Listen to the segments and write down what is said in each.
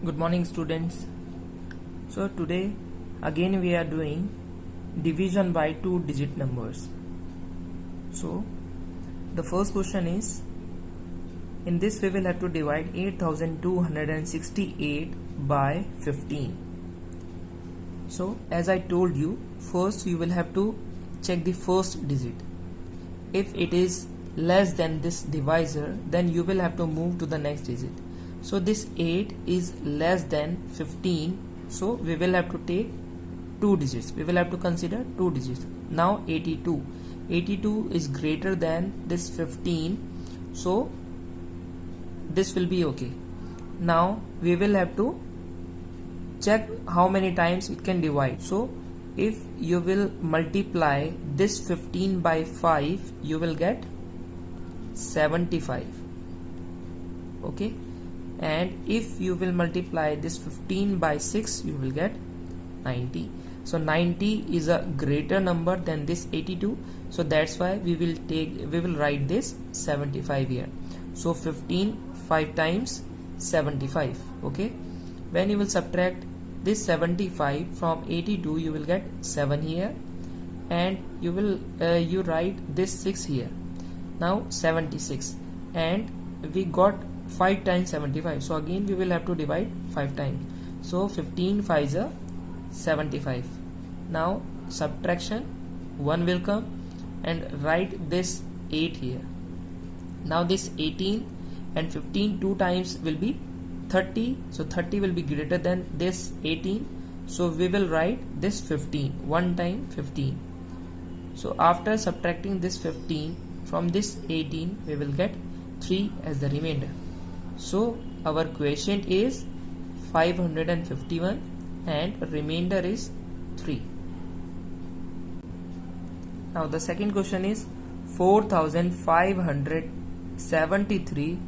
Good morning, students. So today again we are doing division by two digit numbers. So the first question is, in this we will have to divide 8268 by 15. So as I told you, first you will have to check the first digit. If it is less than this divisor, then you will have to move to the next digit. So this 8 is less than 15, so we will have to take two digits. We will have to consider two digits. Now 82 is greater than this 15, so this will be okay. Now we will have to check how many times it can divide. So if you will multiply this 15 by 5, you will get 75. Okay, and if you will multiply this 15 by 6, you will get 90. So 90 is a greater number than this 82, so that's why we will write this 75 here. So 15 5 times 75. Okay, when you will subtract this 75 from 82, you will get 7 here, and you will you write this 6 here. Now 76, and we got 5 times 75, so again we will have to divide 5 times. So 15 5s are 75. Now subtraction, 1 will come, and write this 8 here. Now this 18 and 15 2 times will be 30, so 30 will be greater than this 18, so we will write this 15, 1 time 15. So after subtracting this 15 from this 18, we will get 3 as the remainder. So our quotient is 551 and remainder is 3. Now the second question is, 4573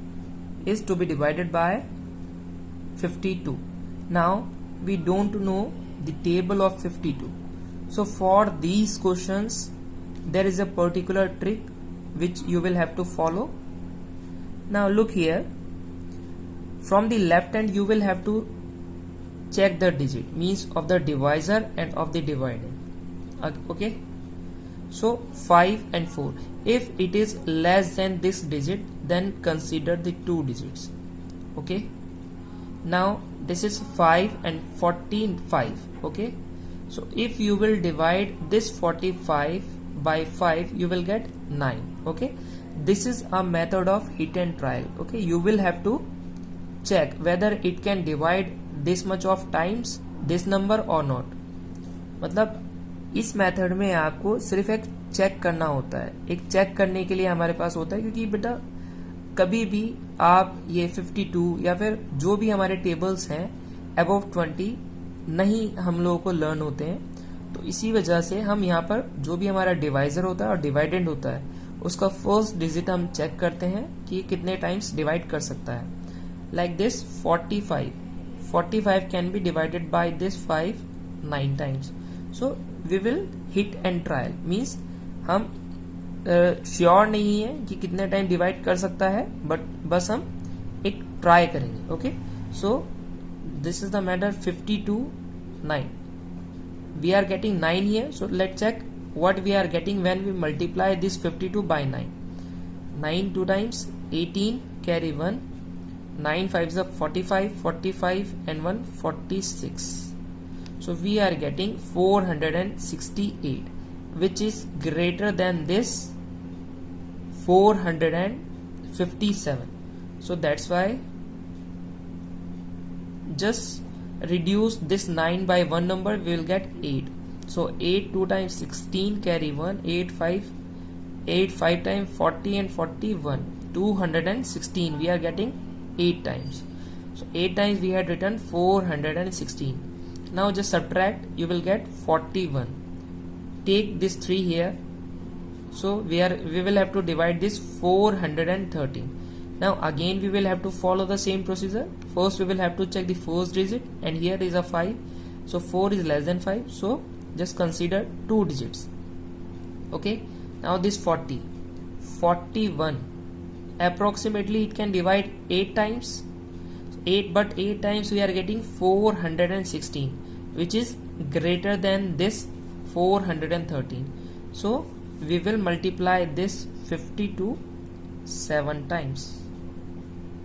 is to be divided by 52. Now we don't know the table of 52. So for these questions there is a particular trick which you will have to follow. Now look here, from the left hand you will have to check the digit, means of the divisor and of the dividend. Okay, so 5 and 4, if it is less than this digit, then consider the two digits. Okay, now this is 5 and 45. Okay, so if you will divide this 45 by 5, you will get 9. Okay, this is a method of hit and trial. Okay, you will have to check whether it can divide this much of times this number or not. मतलब इस method में आपको सिर्फ एक check करना होता है, एक चेक करने के लिए हमारे पास होता है, क्योंकि बेटा कभी भी आप ये 52 या फिर जो भी हमारे टेबल्स हैं अबव 20 नहीं हम लोगों को लर्न होते हैं, तो इसी वजह से हम यहाँ पर जो भी हमारा डिवाइजर होता है और डिवाइडेंड होता है उसका फर्स्ट डिजिट हम चेक करते हैं कि कितने टाइम्स डिवाइड कर सकता है. Like this 45 can be divided by this 5 9 times. So we will hit and trial, means हम श्योर नहीं है कि कितने टाइम डिवाइड कर सकता है, बट बस हम एक ट्राई करेंगे. Okay, so this is the matter. 52 9, we are getting 9 here, so let's check what we are getting when we multiply this 52 by 9. 9 2 times 18, carry 1, 9 5s are 45 and 1 46. So we are getting 468, which is greater than this 457. So that's why just reduce this 9 by one number, we will get 8. So 8 2 times 16, carry 1, 8 5 times 40 and 41, 216. We are getting 8 times. So 8 times we had written 416. Now just subtract, you will get 41. Take this 3 here, so we will have to divide this 413. Now again we will have to follow the same procedure. First we will have to check the first digit, and here is a 5, so 4 is less than 5, so just consider two digits. Okay, now this 41 approximately it can divide 8 times. 8, but 8 times we are getting 416, which is greater than this 413. So we will multiply this 52 7 times.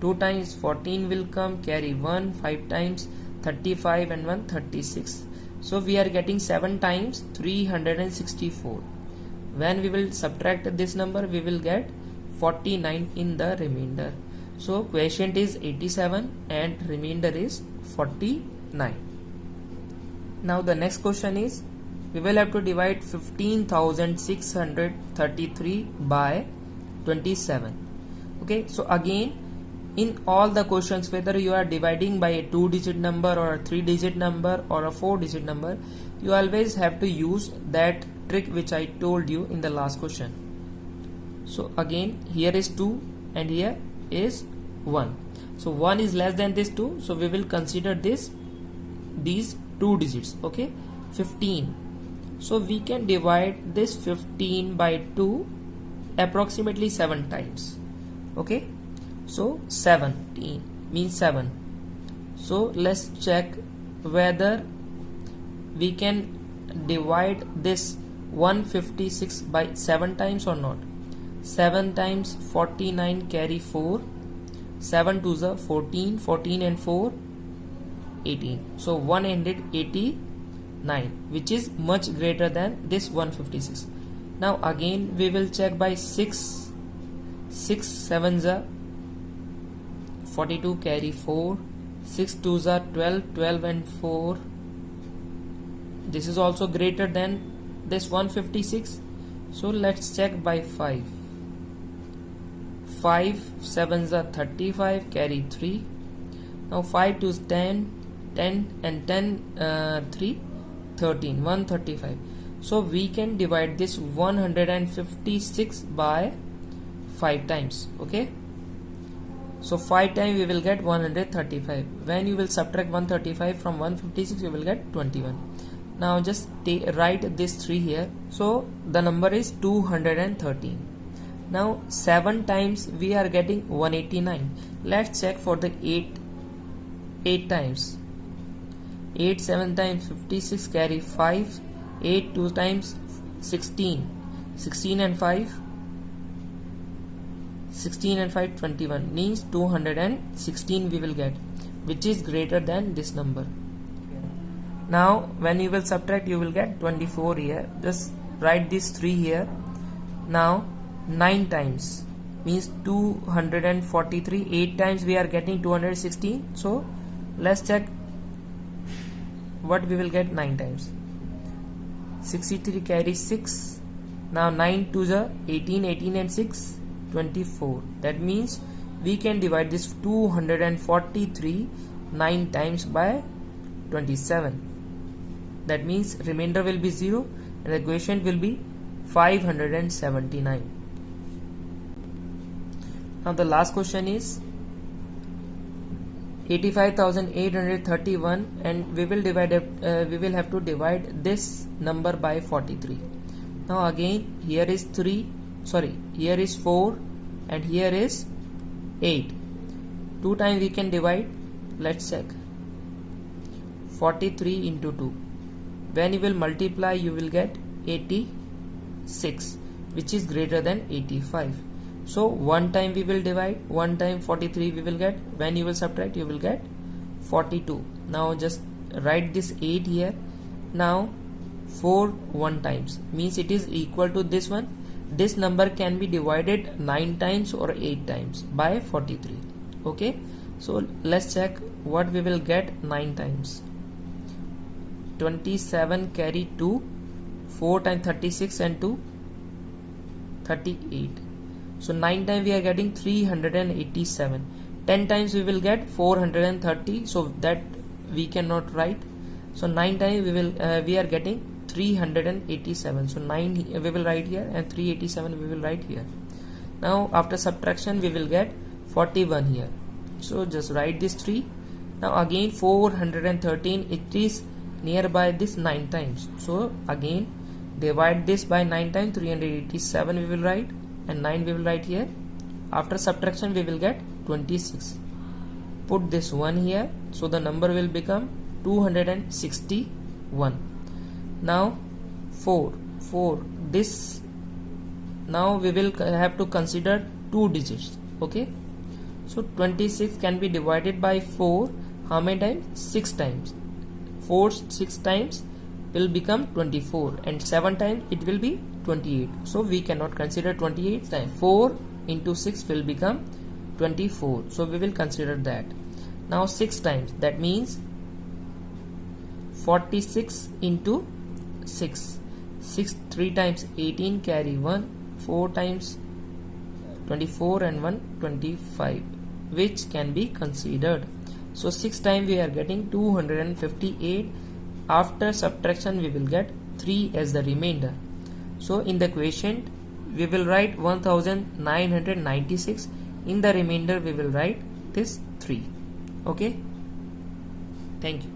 2 times 14 will come, carry 1, 5 times 35 and 1 36. So we are getting 7 times 364. When we will subtract this number, we will get 49 in the remainder. So quotient is 87 and remainder is 49. Now the next question is, we will have to divide 15,633 by 27. Okay, so again, in all the questions, whether you are dividing by a 2-digit number or a 3-digit number or a 4-digit number, you always have to use that trick which I told you in the last question. So again, here is 2 and here is 1. So 1 is less than this 2, so we will consider these 2 digits. Okay, 15. So we can divide this 15 by 2 approximately 7 times. Okay, so 17 means 7. So let's check whether we can divide this 156 by 7 times or not. 7 times 49, carry 4. 7 to the 14, 14 and 4 18. So 189, which is much greater than this 156. Now again we will check by 6. 6 7s are 42, carry 4. 6 2s are 12, 12 and 4. This is also greater than this 156. So let's check by 5. 5 7s are 35, carry 3. Now 5 2 is 10, 10 and 10 3 13, 135. So we can divide this 156 by 5 times. Okay, so 5 times we will get 135. When you will subtract 135 from 156, you will get 21. Now just write this 3 here. So the number is 213. Now 7 times we are getting 189. Let's check for the 8 times. 8 7 times 56, carry 5. 8 2 times 16. 16 and 5 21, means 216 we will get, which is greater than this number. Now when you will subtract, you will get 24 here. Just write this 3 here. Now 9 times means 243. 8 times we are getting 216. So let's check what we will get 9 times. 63, carry 6. Now 9 to the 18, 18 and 6 24. That means we can divide this 243 9 times by 27. That means remainder will be 0 and the quotient will be 579. Now the last question is 85,831, and we will have to divide this number by 43. Now again, here is 4 and here is 8. 2 times we can divide. Let's check. 43 into 2. When you will multiply, you will get 86, which is greater than 85. So 1 time we will divide, 1 time 43 we will get. When you will subtract, you will get 42. Now just write this 8 here. Now 4 1 times means it is equal to this one. This number can be divided 9 times or 8 times by 43. Okay, so let's check what we will get 9 times. 27, carry 2. 4 times 36 and 2 38. So 9 times we are getting 387. 10 times we will get 430. So that we cannot write. So 9 times we are getting 387. So 9 we will write here and 387 we will write here. Now after subtraction we will get 41 here. So just write this 3. Now again 413, it is nearby this 9 times. So again divide this by 9 times. 387 we will write and 9 we will write here. After subtraction we will get 26. put this 1 here, so the number will become 261. Now 4 this, now we will have to consider 2 digits. Okay, so 26 can be divided by 4 how many times? 6 times. 4 6 times will become 24, and 7 times it will be 28. So we cannot consider 28 times. 4 into 6 will become 24, so we will consider that. Now 6 times, that means 46 into 6. 6 3 times 18, carry 1, 4 times 24 and 1 25, which can be considered. So 6 times we are getting 258. After subtraction we will get 3 as the remainder. So in the quotient we will write 1996. In the remainder we will write this 3. Okay, thank you.